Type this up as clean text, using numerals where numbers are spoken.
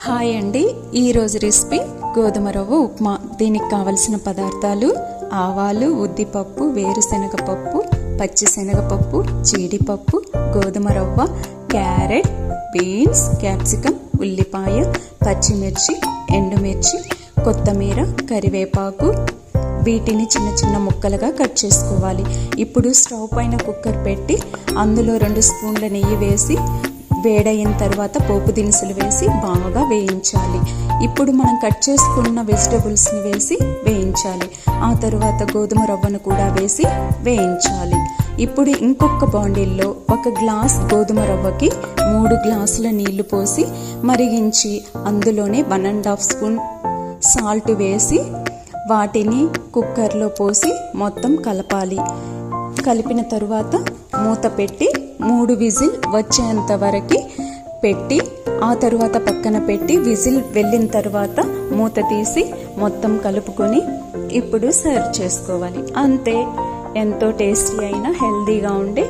Hi అండి, ఈరోజు recipe గోధుమ రవ్వ ఉప్మా. దీనికి కావలసిన పదార్థాలు: ఆవాలు, ఉద్దిపప్పు, వేరుశనగ పప్పు, పచ్చిశనగపప్పు, జీడిపప్పు, గోధుమ రవ్వ, క్యారెట్, బీన్స్, క్యాప్సికమ్, ఉల్లిపాయ, పచ్చిమిర్చి, ఎండుమిర్చి, కొత్తిమీర, కరివేపాకు. వీటిని చిన్న చిన్న ముక్కలుగా కట్ చేసుకోవాలి. ఇప్పుడు స్టవ్ పైన కుక్కర్ పెట్టి అందులో 2 స్పూన్ల నెయ్యి వేసి వేడైన తర్వాత పోపు దినుసులు వేసి బాగా వేయించాలి. ఇప్పుడు మనం కట్ చేసుకున్న వెజిటబుల్స్ని వేసి వేయించాలి. ఆ తర్వాత గోధుమ రవ్వను కూడా వేసి వేయించాలి. ఇప్పుడు ఇంకొక బాండిల్లో 1 గ్లాస్ గోధుమ రవ్వకి 3 గ్లాసుల నీళ్లు పోసి మరిగించి అందులోనే 1½ స్పూన్ సాల్ట్ వేసి వాటిని కుక్కర్లో పోసి మొత్తం కలపాలి. కలిపిన తరువాత మూత పెట్టి 3 విజిల్ వచ్చేంత వరకు పెట్టి ఆ తరువాత పక్కన పెట్టి విజిల్ వెళ్ళిన తర్వాత మూత తీసి మొత్తం కలుపుకొని ఇప్పుడు సర్వ్ చేసుకోవాలి. అంతే, ఎంతో టేస్టీ అయిన హెల్దీగా ఉండే